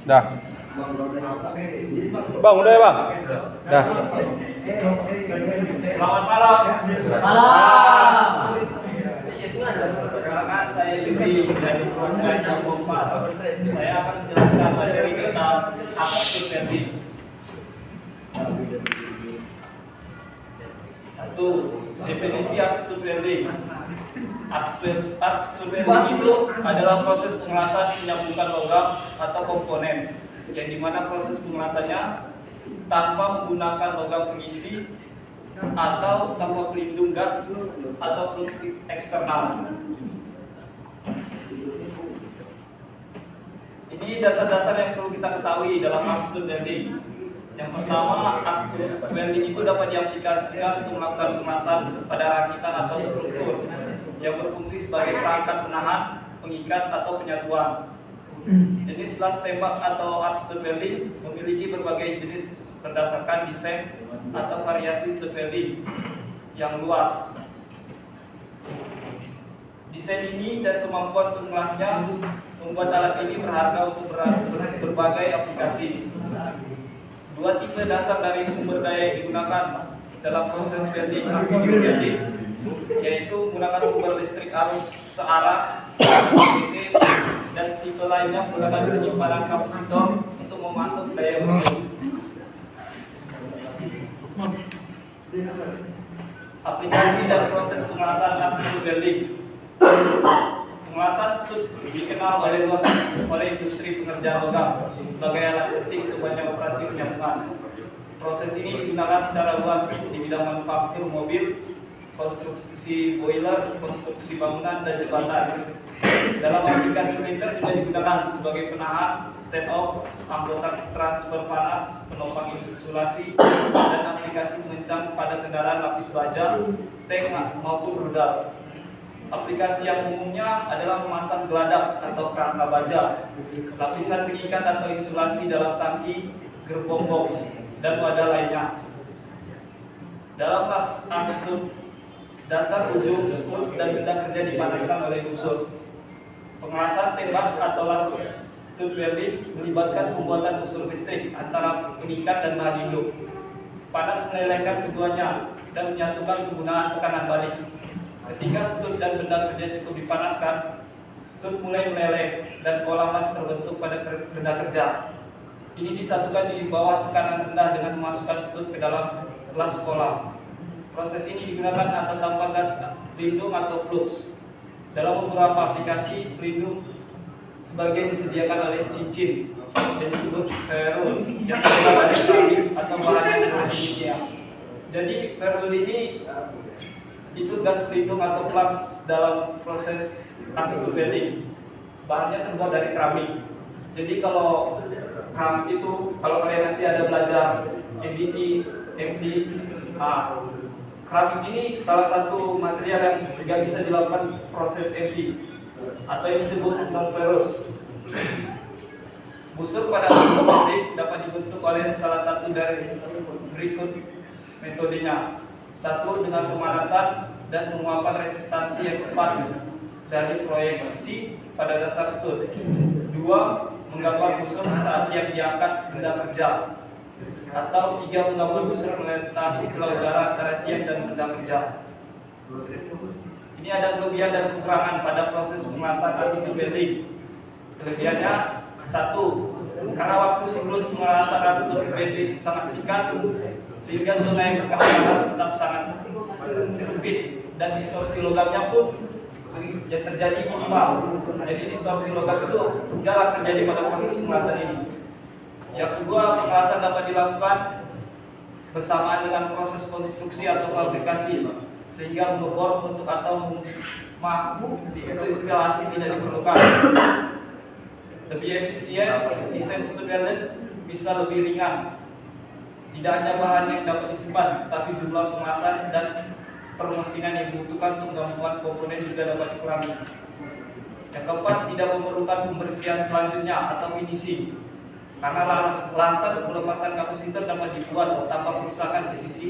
Dah. Bang, udah ya bang? Dah. Selamat malam. Malam. Perkenalkan saya Yudi dari keluarga Bompa. Saya akan menjelaskan materi tentang aplikasi branding. Satu, definisi arts to branding. Arts to branding itu adalah proses pengelasan penyambungan logam atau komponen, yang dimana proses pengelasannya tanpa menggunakan logam pengisi atau tanpa pelindung gas atau flux eksternal. Ini dasar-dasar yang perlu kita ketahui dalam arts to branding. Yang pertama, arts to branding itu dapat diaplikasikan untuk melakukan pengelasan pada rakitan atau struktur yang berfungsi sebagai perangkat penahan, pengikat atau penyatuan. Jenis las tembak atau arts to branding memiliki berbagai jenis berdasarkan desain atau variasi stud welding yang luas. Desain ini dan kemampuan untuk mengelasnya membuat alat ini berharga untuk berbagai aplikasi. Dua tipe dasar dari sumber daya yang digunakan dalam proses welding arts to welding, yaitu menggunakan sumber listrik arus searah DC, dan tipe lainnya menggunakan penyimpanan kapasitor untuk memasuk daya mesin. Aplikasi dan proses pengelasan arts to welding. Pengelasan stud dikenal oleh industri pengerjaan logam sebagai alat penting untuk banyak operasi penyambungan. Proses ini digunakan secara luas di bidang manufaktur mobil, konstruksi boiler, konstruksi bangunan dan jembatan. Dalam aplikasi printer juga digunakan sebagai penahan, stand off, anggota transfer panas, penopang insulasi, dan aplikasi pengencang pada kendaraan lapis baja, tank maupun rudal. Aplikasi yang umumnya adalah memasang geladak atau kerangka baja, lapisan pengikat atau insulasi dalam tangki, gerbong box, dan wadah lainnya. Dalam las arts to dasar ujung stud dan benda kerja dipanaskan oleh busur. Pengelasan tembak atau las stud welding melibatkan pembuatan busur listrik antara pengikat dan bahan hidup. Panas melelehkan keduanya dan menyatukan penggunaan tekanan balik. Ketika stud dan benda kerja cukup dipanaskan, stud mulai meleleh dan kolam las terbentuk pada benda kerja. Ini disatukan di bawah tekanan rendah dengan memasukkan stud ke dalam las kolam. Proses ini digunakan atau tanpa gas pelindung atau flux. Dalam beberapa aplikasi, pelindung sebagian disediakan oleh cincin dan disebut ferrule yang terbuat dari keramik atau bahan yang kimia. Jadi ferrule ini itu gas pelindung atau flux dalam proses arts to welding. Bahannya terbuat dari keramik. Jadi kalau keramik itu, kalau kalian nanti ada belajar MDT, MT, keramik ini salah satu material yang juga bisa dilakukan proses MT atau yang disebut non-ferrous. Busur pada welding dapat dibentuk oleh salah satu dari berikut metodenya. Satu, dengan pemanasan dan penguapan resistansi yang cepat dari proyeksi pada dasar stud. Dua, menggambar busur saat yang diangkat benda kerja. Atau tiga, menggambar busur melintasi celah udara antara tiang dan benda kerja. Ini ada kelebihan dan kekurangan pada proses pengelasan arts to welding. Kelebihannya, satu, karena waktu siklus pengelasan arts to welding sangat singkat, sehingga zona yang terkena panas tetap sangat sempit dan distorsi logamnya pun yang terjadi minimal. Jadi distorsi logam itu jarang terjadi pada proses pengelasan ini. Yang kedua, pengelasan dapat dilakukan bersamaan dengan proses konstruksi atau fabrikasi, sehingga mengebor, bentuk atau mampu itu instalasi tidak diperlukan. Lebih efisien, desain stud welding bisa lebih ringan. Tidak hanya bahan yang dapat disimpan, tetapi jumlah pengelasan dan permesinan yang dibutuhkan untuk menggabungkan komponen juga dapat dikurangi. Yang keempat, tidak memerlukan pembersihan selanjutnya atau finishing, karena lasan pelepasan kapasitor dapat dibuat tanpa kerusakan di sisi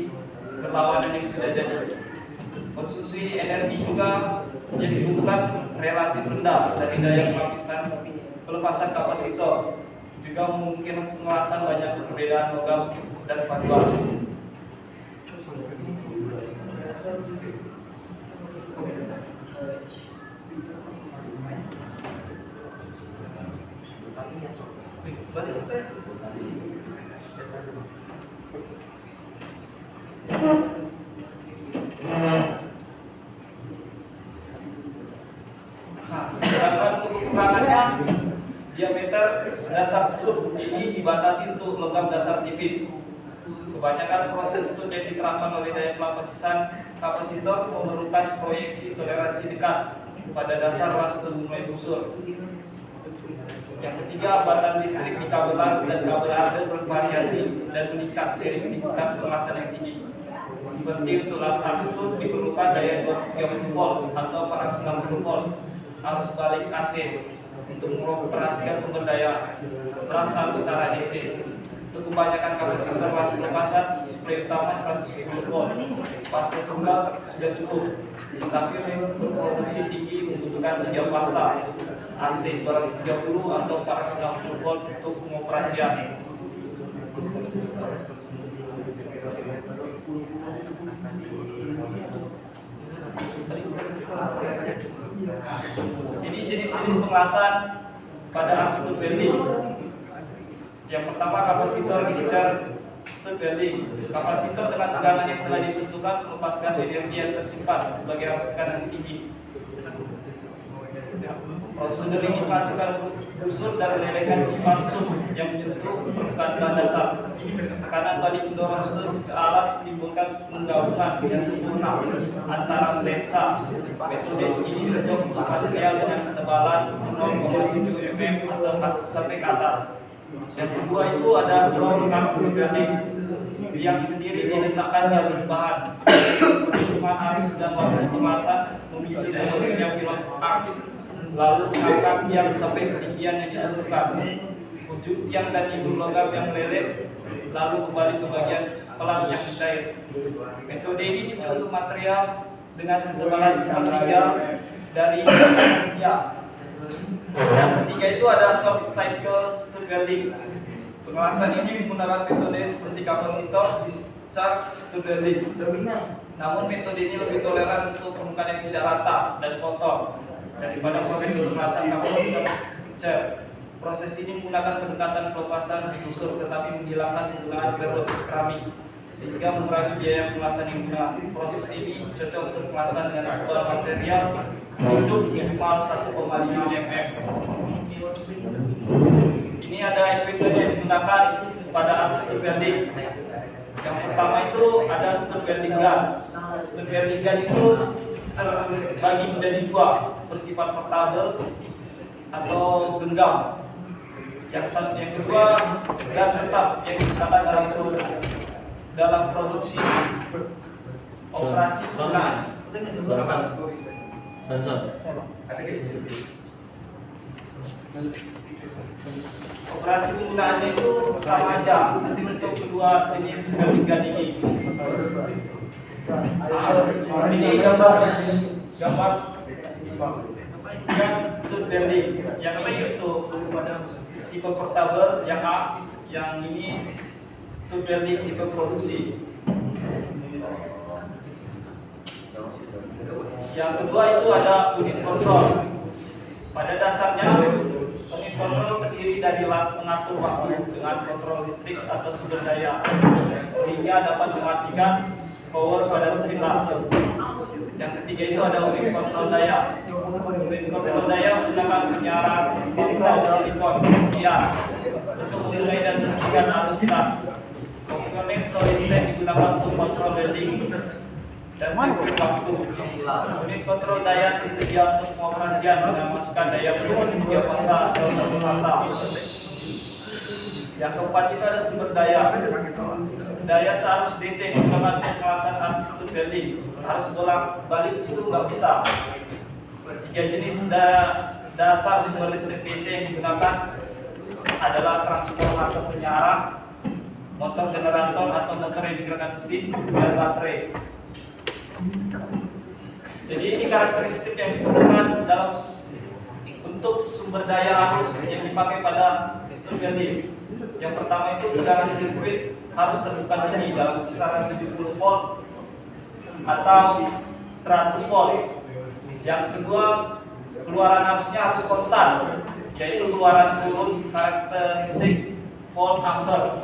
berlawanan yang sudah jadi. Konsumsi energi juga yang dibutuhkan relatif rendah dari daya pelepasan kapasitor. Juga mungkin pengelasan banyak perbedaan logam dan panduan. Sedangkan untuk ukurannya, diameter dasar stud ini dibatasi untuk logam dasar tipis. Kebanyakan proses stud yang diterapkan oleh daya pelapisan kapasitor memerlukan proyeksi toleransi dekat pada dasar las untuk mulai busur. Yang ketiga, hambatan listrik di kabel las dan kabel arde bervariasi dan meningkat seiring meningkat pengelasan yang tinggi. Seperti untuk las stud diperlukan daya 230 volt atau 460 volt arus balik AC untuk mengoperasikan sumber daya las harus secara DC. Untuk kebanyakan kapasitor las pelepasan suplai utama 110 volt, fase tunggal sudah cukup. Tetapi untuk produksi tinggi membutuhkan 3 fase AC 230 atau 460 volt untuk pengoperasian. Ini jenis-jenis pengelasan pada arus stud welding. Yang pertama, kapasitor discharge stud welding. Kapasitor dengan tegangan yang telah ditentukan melepaskan energi yang tersimpan sebagai arus tekanan tinggi. Prosedur ini memasukkan busur dan melelehkan pipa stud yang menyentuh permukaan bahan dasar. Tekanan balik mendorong stud ke alas menimbulkan penggabungan yang sempurna antara lensa. Metode ini cocok untuk material dengan ketebalan 0,7 mm atau sampai ke atas. Yang kedua itu ada roll stud welding yang sendiri diletakkan di atas bahan. Perhitungan arus dan waktu pengelasan memicu terbentuknya pilot arc, lalu mengangkat tiang sampai ketinggian yang ditentukan. Ujung tiang dan hidung logam yang meleleh, lalu kembali ke bagian pelat yang cair. Metode ini cocok untuk material dengan ketebalan 1/3 dari tiang. Yang ketiga itu ada soft cycle stud welding. Pengelasan ini menggunakan metode seperti kapasitor discharge stud welding. Namun metode ini lebih toleran untuk permukaan yang tidak rata dan kotor daripada proses pengelasan kapasitor discharge. Proses ini menggunakan pendekatan pelepasan busur tetapi menghilangkan penggunaan perlok keramik sehingga mengurangi biaya pengelasan yang guna. Proses ini cocok untuk pengelasan dengan tebal material hidup minimal 1,5 mm. Ini ada equipment yang digunakan pada arus stud welding. Yang pertama itu ada stud welding gun. Stud welding gun itu terbagi menjadi dua, bersifat portable atau genggam. Yang kedua, gun tetap yang digunakan dalam produksi operasi penggunaan. Operasi penggunaannya itu sama aja untuk kedua jenis welding gun ini. Ini gambar gun stud welding yang ini untuk tipe portable, yang A, yang ini stud welding tipe produksi. Yang kedua itu ada unit kontrol. Pada dasarnya unit kontrol terdiri dari las pengatur waktu dengan kontrol listrik atau sumber daya sehingga dapat mematikan power pada mesin las. Yang ketiga itu ada unit kontrol daya. Unit kontrol daya menggunakan penyiaran kontrol silikon untuk menilai dan menghentikan arus las. Komponen solid state digunakan untuk kontrol welding dan sirkuit waktu. Unit kontrol daya tersedia untuk pengoperasian dengan memasukkan daya plus 3 fasa atau 1 fasa. Yang keempat itu ada sumber daya. Daya searus DC digunakan untuk pengelasan arus stud welding. Arus bolak-balik itu nggak bisa. Tiga jenis dasar sumber listrik DC yang digunakan adalah transformator penyiaran, motor generator atau motor yang digerakkan mesin, dan baterai. Jadi ini karakteristik yang diperlukan dalam untuk sumber daya arus yang dipakai pada steel welding. Yang pertama itu tegangan sirkuit harus terbuka tinggi dalam kisaran 70 volt atau 100 volt. Yang kedua, keluaran arusnya harus konstan, yaitu keluaran turun karakteristik volt ampere.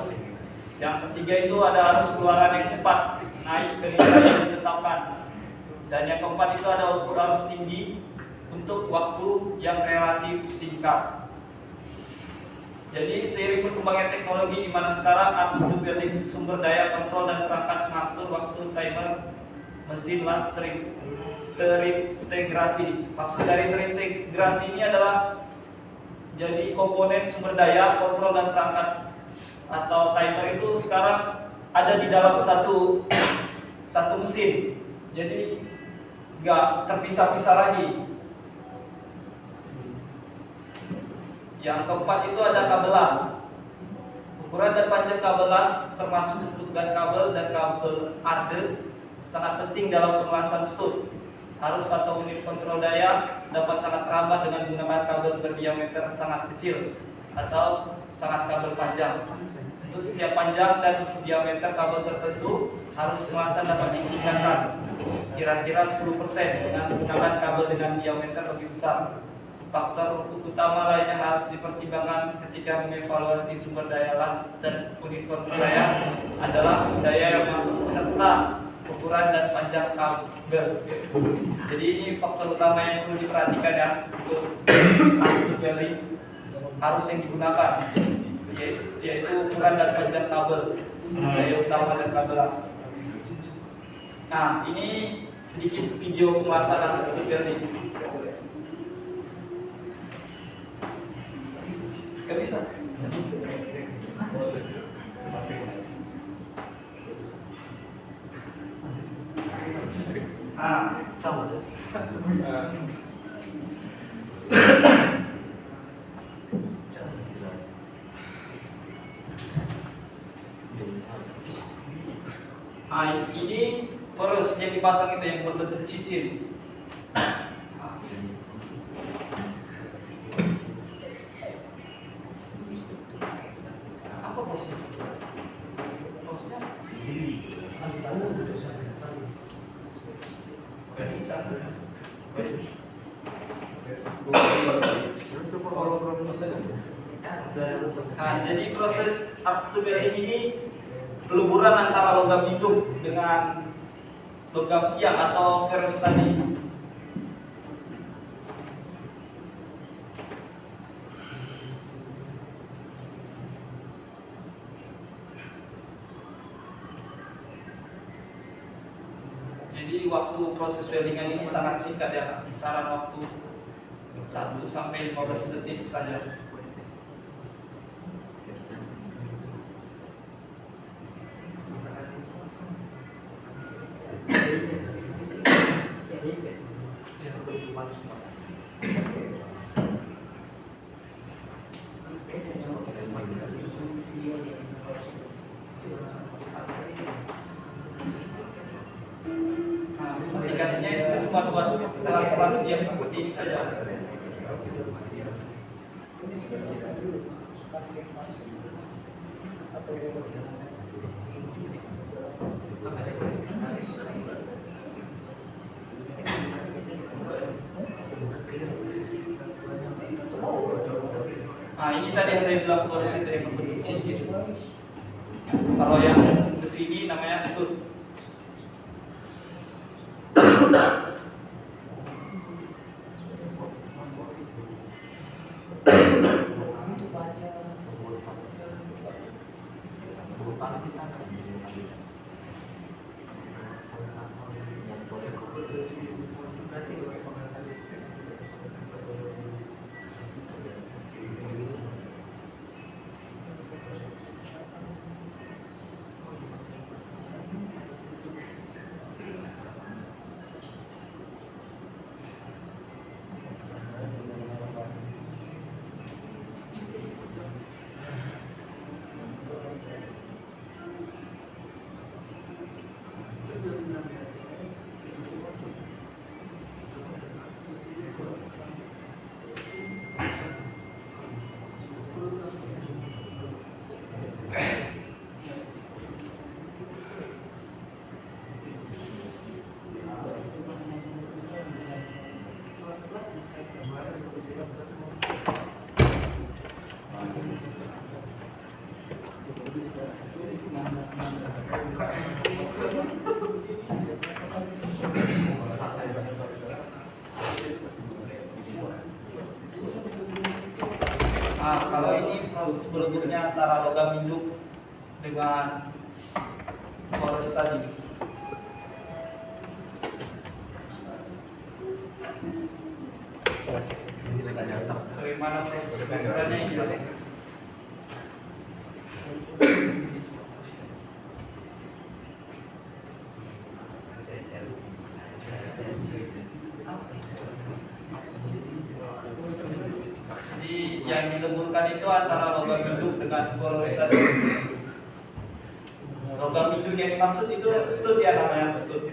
Yang ketiga itu ada arus keluaran yang cepat, naik ke nilai yang ditetapkan. Dan yang keempat itu ada ukur arus tinggi untuk waktu yang relatif singkat. Jadi seiring berkembangnya teknologi di mana sekarang arus steel welding sumber daya kontrol dan perangkat mengatur waktu timer mesin las terintegrasi. Maksud dari terintegrasi ini adalah jadi komponen sumber daya kontrol dan perangkat atau timer itu sekarang ada di dalam satu mesin. Jadi nggak terpisah-pisah lagi. Yang keempat itu ada kabel las. Ukuran dan panjang kabel las termasuk untuk gan kabel dan kabel arde sangat penting dalam pengelasan stud. Arus atau unit kontrol daya dapat sangat terhambat dengan menggunakan kabel berdiameter sangat kecil atau sangat kabel panjang. Untuk setiap panjang dan diameter kabel tertentu, harus pengelasan dapat ditingkatkan kira-kira 10% dengan menggunakan kabel dengan diameter lebih besar. Faktor utama lain yang harus dipertimbangkan ketika mengevaluasi sumber daya las dan unit kontrol daya adalah daya yang masuk serta ukuran dan panjang kabel. Jadi ini faktor utama yang perlu diperhatikan ya untuk steel welding arus yang digunakan, yaitu ukuran dan panjang kabel, daya utama dan kabel las. Nah, ini sedikit video pengelasan steel welding. Gak bisa. Sama. Ini terus yang dipasang itu yang berbentuk cincin. Apa bosnya? Bosnya? Bisa. Nah, jadi proses art steel welding ini peluburan antara logam hidup dengan logam tiang atau ferrous tadi. Jadi waktu proses weldingan ini sangat singkat ya, kisaran waktu 1 sampai 15 detik saja. Aplikasinya itu cuma buat kelas-kelas yang seperti ini saja. Nah, ini tadi yang saya bilang forus itu yang berbentuk cincin. Kalau yang besi ini namanya stud. Nah, kalau ini proses berleburnya antara logam induk dengan poros tadi. Bagaimana proses berleburannya ini? Jadi yang dileburkan itu antara logam induk dengan poros tadi. Logam induk yang dimaksud itu stud ya, namanya stud.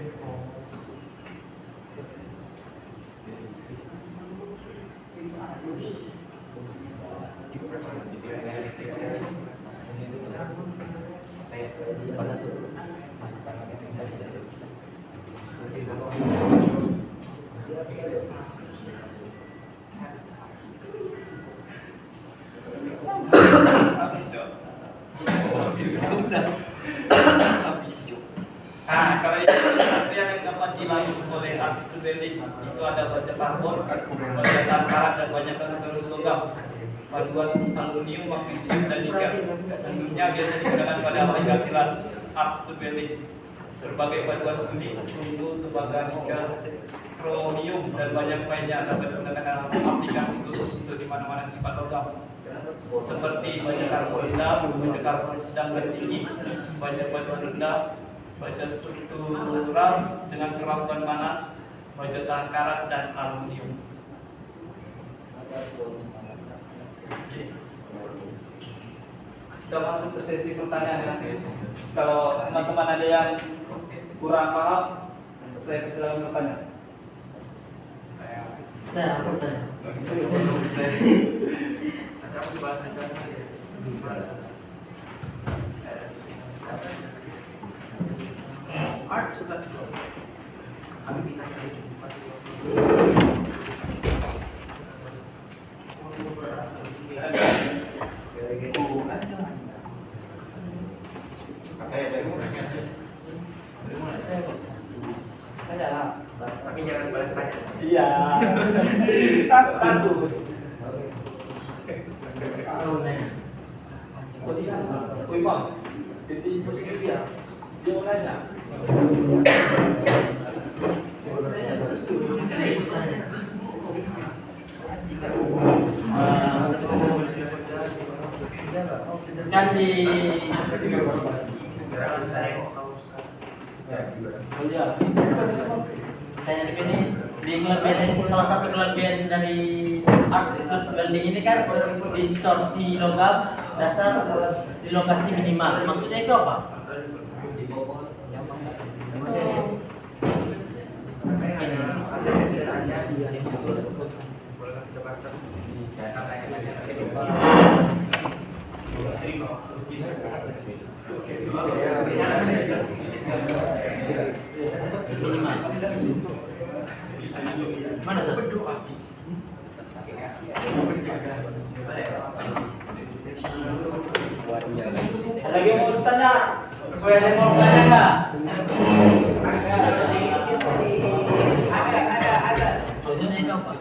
Nah, kalau itu yang dapat dilalui oleh studi welding itu ada baja karbon, baja karat dan banyak ferus logam, paduan aluminium, magnesium dan nikel. Umumnya biasa digunakan pada aplikasi art studi welding. Berbagai paduan kuning, perunggu, tembaga, nikel, kromium dan banyak lainnya dapat digunakan dalam aplikasi khusus untuk di mana-mana sifat logam. Seperti baja karbon rendah, baja karbon sedang dan tinggi, baja paduan rendah, baja struktural dengan kerapuhan panas, baja tahan karat dan aluminium. Kita masuk ke sesi pertanyaan ya. Kalau teman-teman ada yang kurang paham, saya silakan bertanya. Saya aku tanya. Art suka. Tapi jangan balas tanya. Iya. Takut. Woi bang, jadi posisi dia mau nanya. Kan di saya di sini di kelebihan salah satu kelebihan dari art studi welding ini kan distorsi logam dasar di lokasi minimal. Maksudnya itu apa? Mana berdoa? Ada yang mau bertanya? Ada yang mau bertanya nggak? Ada. Maksudnya itu apa?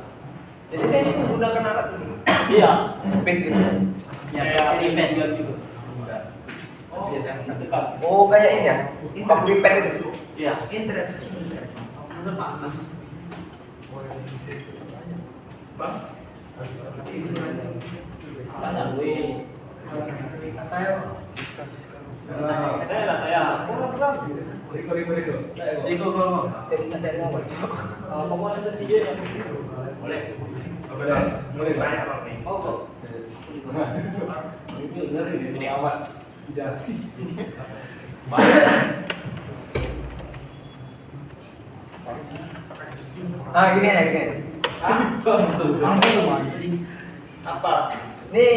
Jadi saya ini menggunakan alat ini. Iya. Pek gitu. Ya, ribet gitu. Oh kayak ini ya? Pakai pek itu. Iya. Bang. Teringat dari awal. Mulai banyak bang nih. Ini awal. Gini aja gini. Langsung. Apa? Ini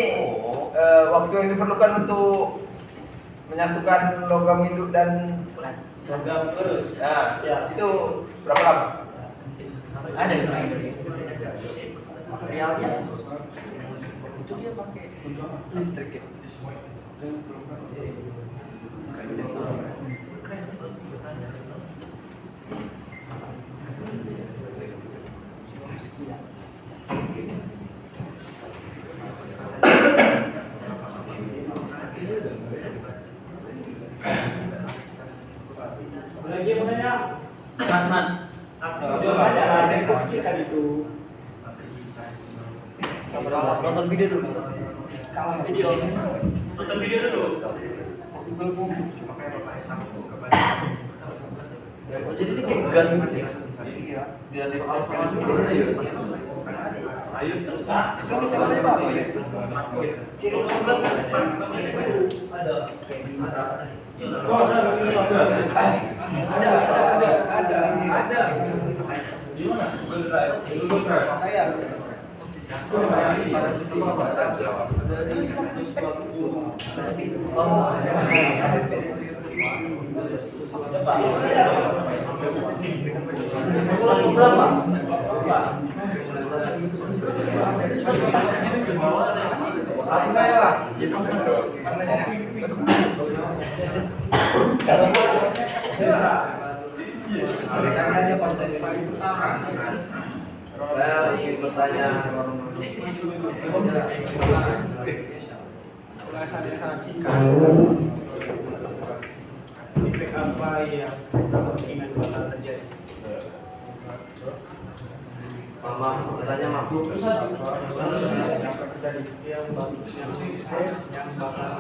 waktu yang diperlukan untuk menyatukan logam induk dan Logam terus. ya, Ya. itu berapa lama? Ada di Materialnya itu dia pakai Listrik ya. Lagi maksudnya Man. Nonton video dulu. video. Tonton video dulu. Oh, jadi ini kayak gas gitu ya? Iya. Dia ada Sayur terus itu kita kasih apa ya? kilo 11 ada. Ada. Di mana? Google Drive. Google Drive. Saya. Saya ingin bertanya. Apa yang kemungkinan bakal terjadi? Mama, bertanya Mama. Yang bagus yang bakal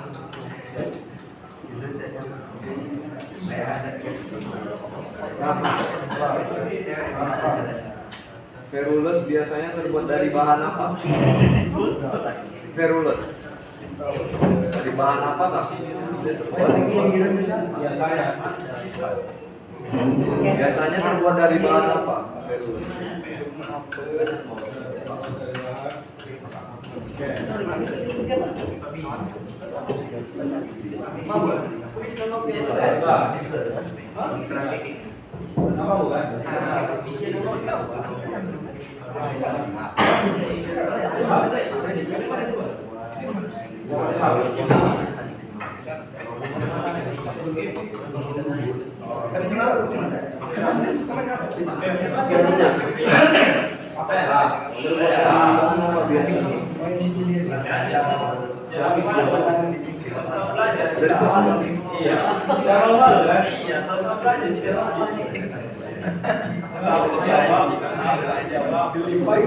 Ferulus biasanya terbuat dari bahan apa? Ferulus. Dari bahan apa kak? Biasanya terbuat dari bahan apa? Ferulus. Kenapa bukan? Apa dari soal iya kalau malu kan iya sama belajar setiap hari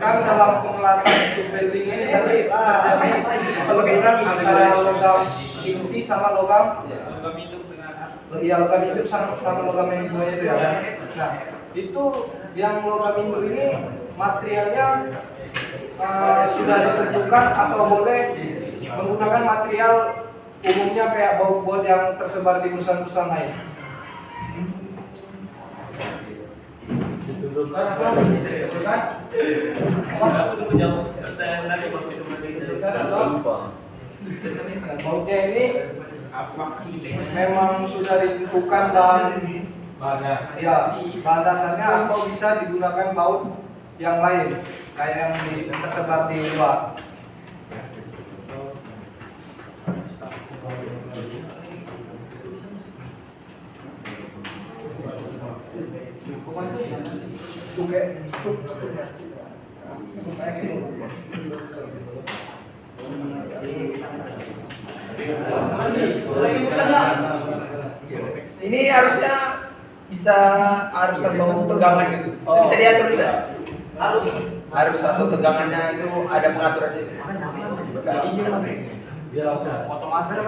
kan dalam pengelasan building ini tadi terjadi perbedaan antara logam inti sama logam logam hidup sama logam yang dua itu ya. Nah, itu yang logam hidup ini materialnya sudah ditentukan atau boleh menggunakan material umumnya kayak baut-baut yang tersebar di perusahaan-perusahaan lain. Bautnya ini memang sudah ditentukan dan ya bahan dasarnya atau bisa digunakan baut yang lain kayak yang tersebar di luar. Oke, stop. Ini harusnya harus bau tegangan gitu. Itu bisa diatur juga. Harus satu tegangannya itu ada pengaturannya itu. Otomatis.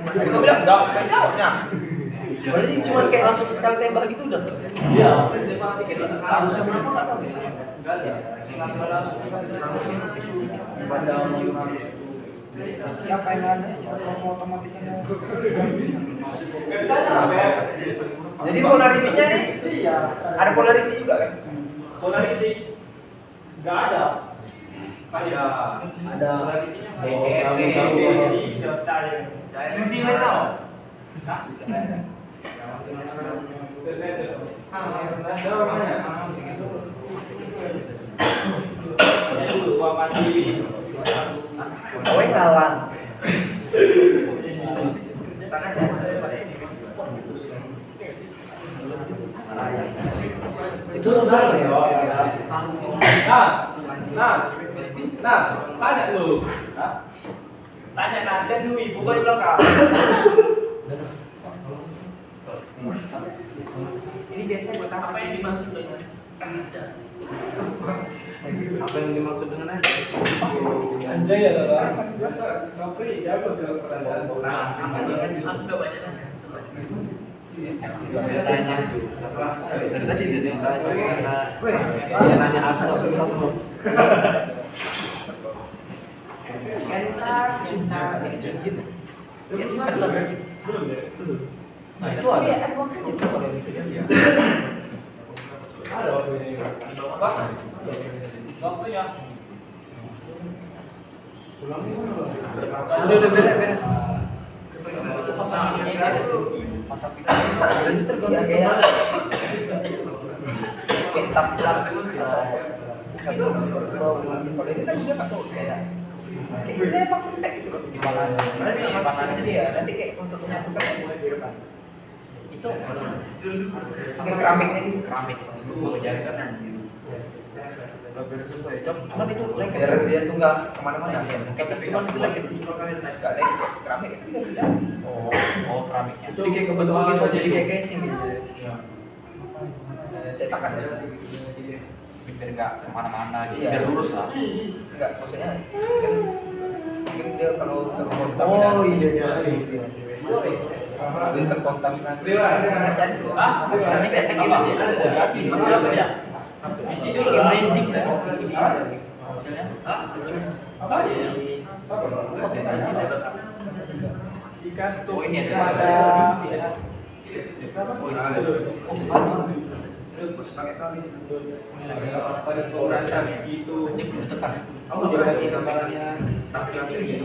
Tadi kau bilang enggak jawabnya. Berarti cuma kayak langsung sekali tembak gitu udah. iya Harusnya berapa enggak tahu. enggak ya Siapa yang ada? Langsung otomatisnya. Jadi polaritinya nih, ada polariti juga kan? polarity nggak ada Ada DCFD. Ini tahu. Kowe ngalang. Itu urusan ya. Nah, tanya lu. Tanya nanti dulu ibu kan di belakang. Ini biasanya buat apa yang dimaksud dengan Apa yang dimaksud dengan Anjay adalah Kapri jago dalam perandaan. Tadi dia tanya apa? Nah, itu ada. Ada waktunya. apa? Waktunya. Ada beres. Itu pasangan Masa kita tergantung gaya. Kita pulang kalau ini kan dia nggak tahu kayak saya emang kontak gitu loh di panasnya dia nanti kayak untuk menyatukan mulai di depan itu pakai keramiknya gitu keramik mau jalan kan anjir cuman itu lengket dia tuh nggak kemana-mana cuman itu lengket nggak lengket keramik itu bisa berjalan oh keramiknya jadi kayak kebentuk gitu jadi kayak casing gitu cetakan ya biar nggak kemana-mana gitu biar lurus lah nggak maksudnya mungkin dia kalau terkontaminasi dia terkontaminasi nggak jadi tuh masalahnya kayak gini hati di ya isi dulu basic lah hasilnya apa ya? Jika stok ini pada pengurasan gitu. ini belum tekan Kamu juga di gambarnya tapi ini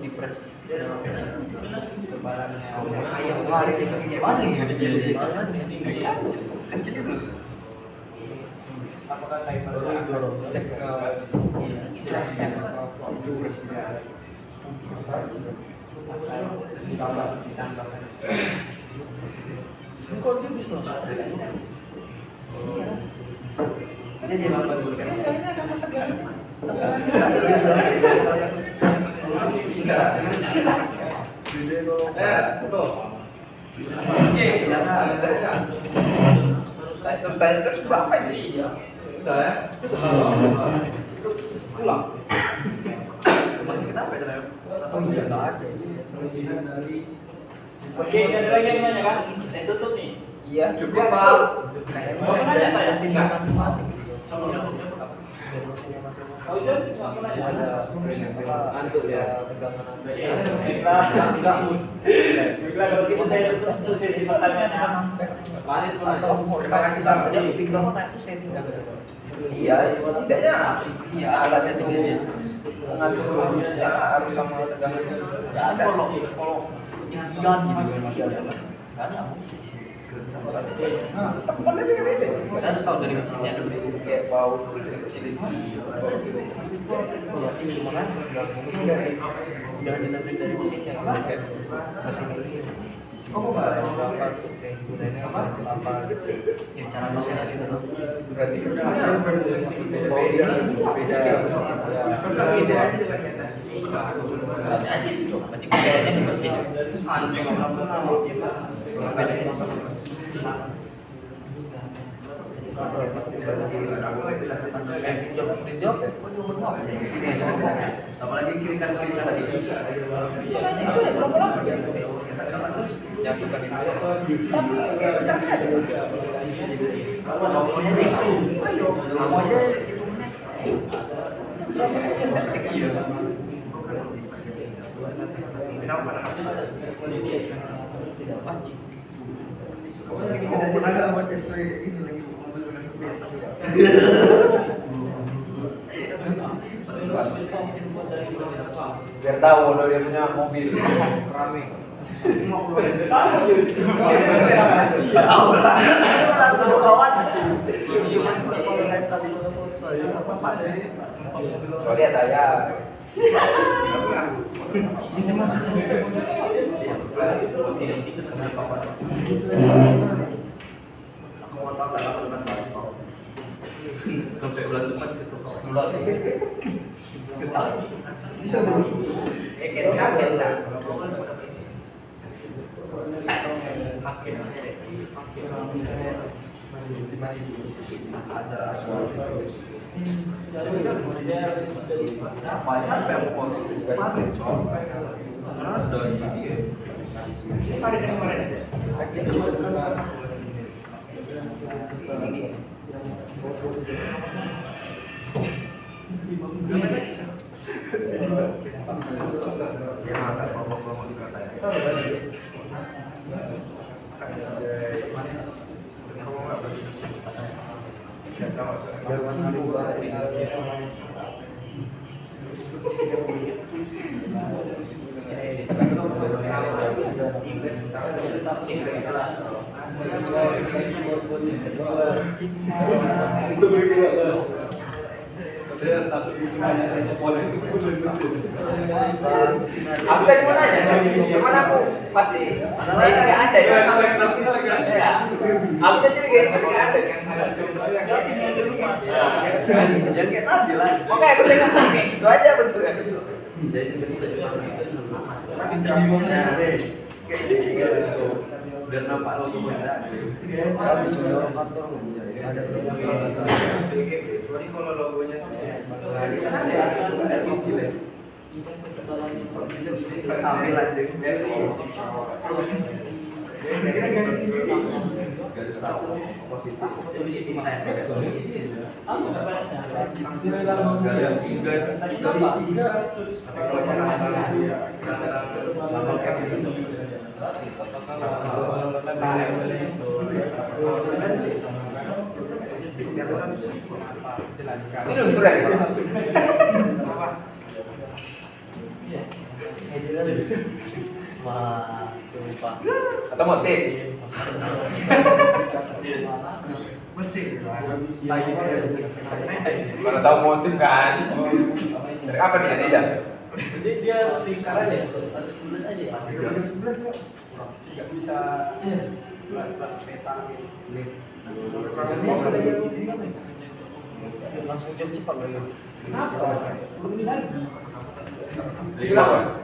di press ayam lari ke sini mana ya dia kecil dulu apakah type baru didorong? cek pressnya Ditambah. kok dia bisa jadi apa dulu kan caranya akan masak garam terus tanya terus berapa ini? Udah ya? Pulang. Masih kenapa ya? Oh iya nggak ada. Perizinan dari Oke, ada lagi yang nanya kan? Saya tutup nih. Iya cukup pak. Mau nanya apa ya? Sini masing-masing. Kau itu cuma mau nanya. Ngantuk ya tegangan. Baiklah. Baiklah, kalau gitu saya tutup untuk sesi pertanyaan. Terima kasih bang. Tadi aku pikir apa itu setting kan? Iya, setidaknya iya ada settingnya. Mengatur harusnya harus sama tegangan. Nggak ada. Kalau ketinggian gitu masih ada. Nggak ada. Tapi beda-beda. Kita harus tahu dari mesinnya dulu sih. Kayak bau kecil itu. Ini mana? Mungkin udah ditentuin dari mesinnya. Kayak mesin ini. Oh, berapa tuh kayak gunanya apa gitu? Ya cara mesinasi dulu. Berarti beda mesin. Beda aja. Tanya aja itu. Berarti bedanya di mesin. Bedanya apalagi kiri kanan tadi itu ya berapa yang bukan itu tapi kamu aja hitungnya berapa sekian detik iya Mau ada buat SW ini lagi mobil dengan setir. Biar tahu kalau dia punya mobil. Rame. Tahu lah. Kawan. Soalnya saya Sampai bulan depan itu. Bisa dulu. Kaget dah. Ada aswal. Siapa yang mau kemarin? Ada ini. aku tadi mau nanya, cuman aku pasti ini nggak ada ya. Aku udah curiga ini pasti nggak ada. Yang kayak tadi lah. Makanya aku tengok kayak gitu aja bentuknya. Saya juga setuju. Biar nampak logo benda. Jadi kalau logonya Ambil aja. Garis satu positif. Garis tiga. Ini luntur ya? Wah, sumpah. Atau motif? Baru tahu motif kan? Dari apa nih Adidas? Dia sekarang ya, harus bulan aja ya. nggak bisa peta Langsung cepat loh. belum ini lagi. Kenapa?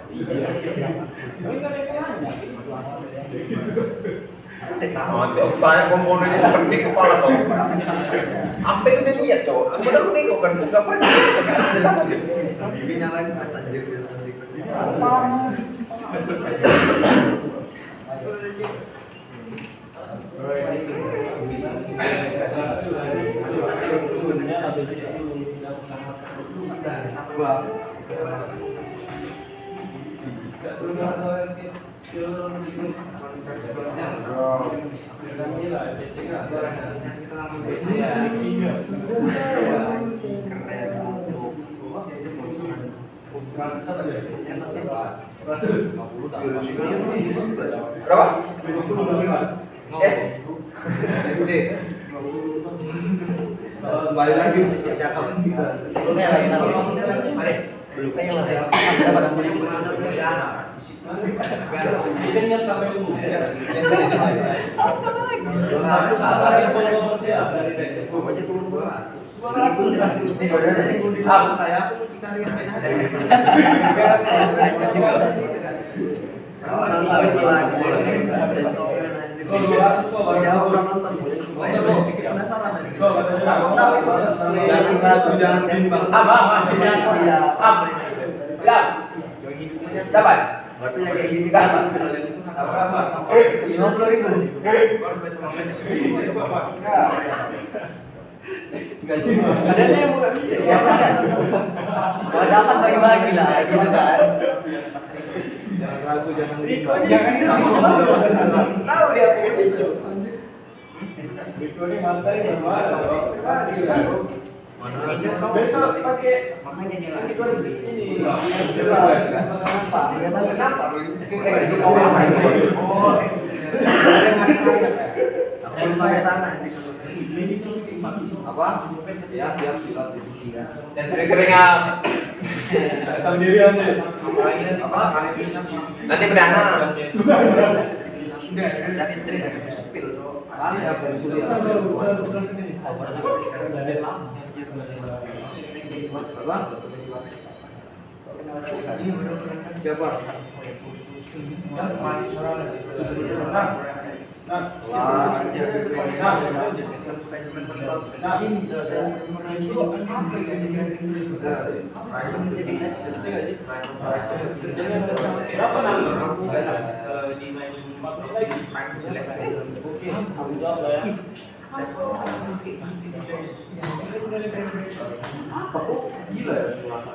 Oh, itu banyak komponennya penting kepala kau. Apa udah lihat cowok? Kemudian aku nengok kan, nggak pernah jelas aja. Bibinya lain pas anjir dia nanti. Berapa? S. SD. Balik lagi sejak kapan kita? Mari. Belum. Kita pada mulai Ikannya sampai umum. Jangan bimbang. Dapat. Berarti yang kayak gini kan? 50.000. Kadang dia bukan kalau dapat bagi-bagi lah gitu kan. Jangan ragu, jangan Jangan bimbang. tahu dia apa itu. Besok pakai Makanya dia ini kenapa? Saya sana apa? Ya siap siap divisi ya. Dan sering-sering sendirian deh. Apa? nanti berdana. Saya istri saya sepil. Ya bersulit. Siapa? Berapa nama? Oke, aku jawab lah ya.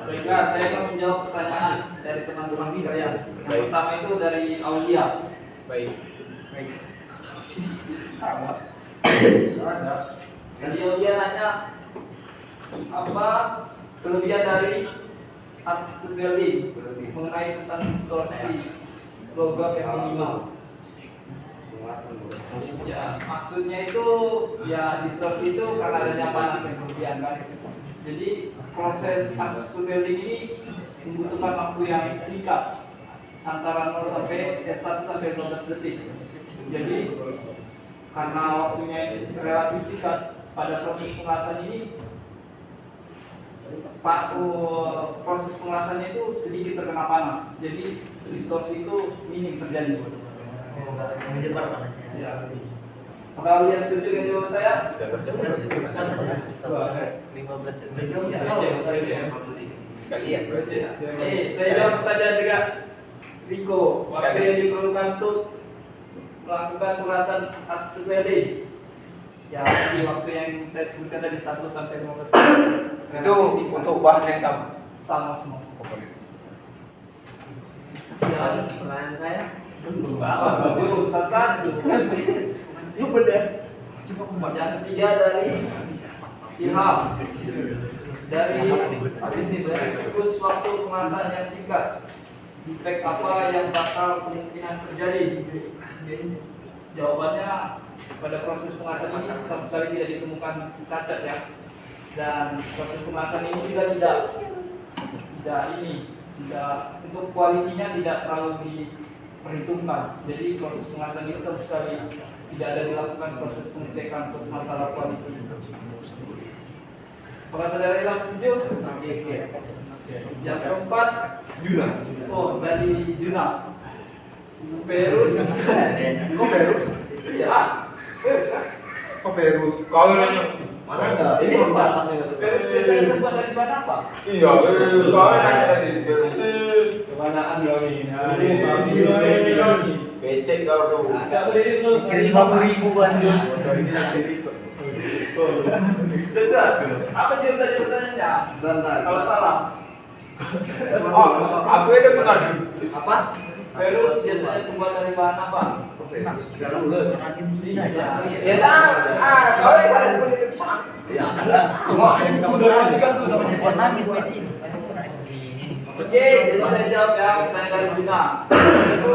Baiklah, saya akan menjawab pertanyaan dari teman-teman sekalian. Yang pertama itu dari Aulia. Baik. Jadi Aulia nanya apa kelebihan dari artis Berlin mengenai tentang distorsi logam yang minimal. Ya, maksudnya itu ya distorsi itu karena adanya panas yang berlebihan kan. Jadi proses artis Berlin ini membutuhkan waktu yang singkat antara 1 sampai 12 detik. Jadi karena waktunya relatif singkat pada proses pengelasan ini proses pengelasannya itu sedikit terkena panas. Jadi distorsi itu minim terjadi. Menyebar panasnya. Ya. Apakah kalian setuju dengan jawaban saya? 15 Sekalian. Saya jawab pertanyaan juga Riko. Waktu yang diperlukan untuk melakukan pengelasan artis Berlin. Ya, di waktu yang saya sebutkan tadi 1 sampai 15 menit. Itu untuk bahan yang sama. Sama semua. Pertanyaan saya. Belum satu-satu. Itu beda. Yang ketiga dari Ilham. Dari siklus waktu pengelasan yang singkat. Defek apa yang bakal kemungkinan terjadi? Jawabannya pada proses pengelasan ini sama sekali tidak ditemukan cacat ya. Dan proses pengelasan ini juga tidak untuk kualitinya tidak terlalu diperhitungkan. Jadi proses pengelasan ini sama sekali tidak ada dilakukan proses pengecekan untuk masalah kualiti. Apakah saudara Ilham setuju? Yang keempat, Juna. oh dari Juna. Perus. Kok Perus? Iya. Perus kan? Kok Perus? Kau yang nanya. Mana ada? Ini Perus biasanya terbuat dari bahan apa? Iya, kau yang nanya tadi. Kemanaan kami. Becek kau tuh. Cak berdiri dulu. 50.000 lanjut. Betul. Apa jawab tadi pertanyaannya? Bentar. Kalau salah, Oh, aku ada benar. Apa? Perus biasanya terbuat dari bahan apa? Jalan lulus. Ya sama. Kau yang salah seperti itu bisa. Ya, kan enggak tahu. Udah nanti kan tuh. Buat nangis Messi. Oke, jadi saya jawab ya pertanyaan dari Juna. Itu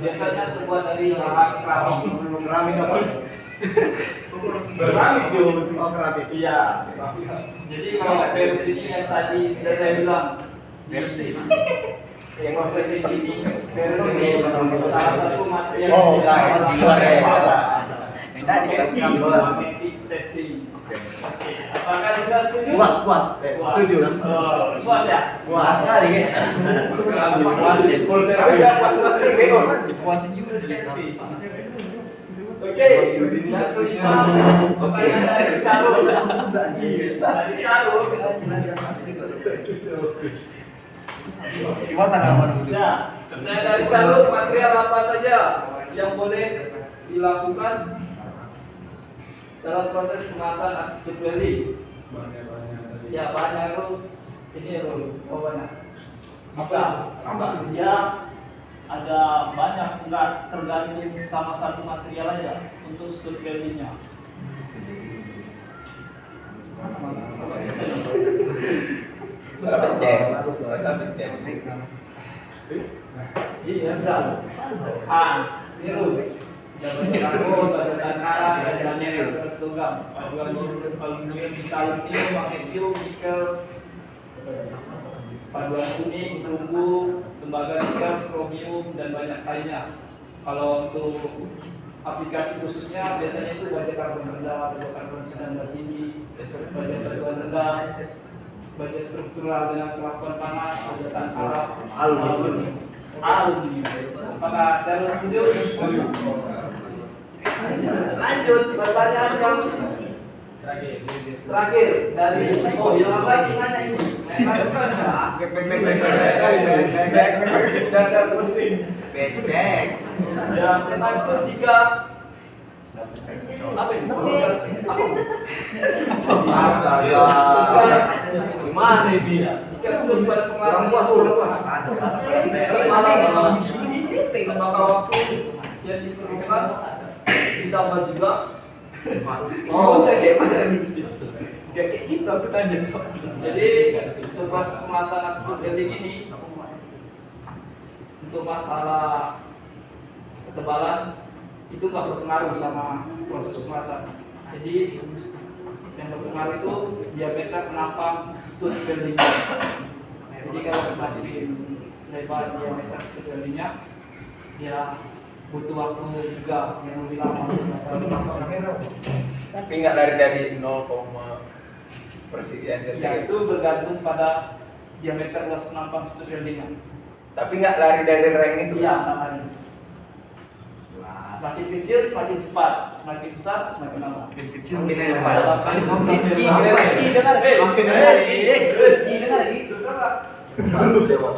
biasanya terbuat dari bahan keramik. Keramik apa? Keramik Jun. Oh, keramik. Iya. Jadi kalau Perus ini yang tadi sudah saya bilang. Perus itu. Yang proses ini Perus ini salah satu material. Oh, enggak, itu goreng. Yang tadi kan magnetic testing. Oke. Apakah sudah setuju? Puas, puas. Setuju. Puas ya? Puas sekali kan? Puas ya? Tapi saya pas bego. dipuasin juga. Oke. Yang kelima, pertanyaan dari Syarul. Dari Syarul. Gimana kabar? Ya, pertanyaan dari Syarul, material apa saja yang boleh dilakukan dalam proses pengelasan artis Berlin? Ya, banyak Rul. Ini Rul, banyak. Bisa. Ya, ada banyak, nggak tergantung sama satu material aja untuk stud value-nya. Salah pencet. Salah pencet. Iya, bisa. Biru. Jabatan badan arah, badannya tersunggam. Paduan aluminium misalnya magnesium, nikel, paduan kuning, perunggu, tembaga nikel, kromium dan banyak lainnya. Kalau untuk aplikasi khususnya biasanya itu baja karbon rendah, baja karbon sedang dan tinggi, baja karbon rendah, baja struktural dengan kelakuan panas, baja tahan arah, aluminium. Apakah saya setuju? Lanjut pertanyaan yang terakhir dari yang apa nanya ini? Becek. Ya, tentang itu jika apa ini? Astaga. Gimana ini? Jika sudah pada pengawasan lembaga waktu yang diperlukan ditambah juga. Kayak mana nih? Kayak gitu aku tanya. Jadi untuk proses pelaksanaan studi building ini untuk masalah ketebalan itu nggak berpengaruh sama proses pemasangan. Jadi yang berpengaruh itu diameter penampang studi building. Jadi kalau semakin lebar diameter studi buildingnya, dia butuh waktu juga yang lebih lama. Tapi nggak dari 0, persekian Ya itu bergantung pada diameter luas penampang studi buildingnya. Tapi nggak lari dari rank itu. Iya, namanya. Semakin kecil semakin cepat, semakin besar semakin lama. Kecil dengar. Malu deh, Pak.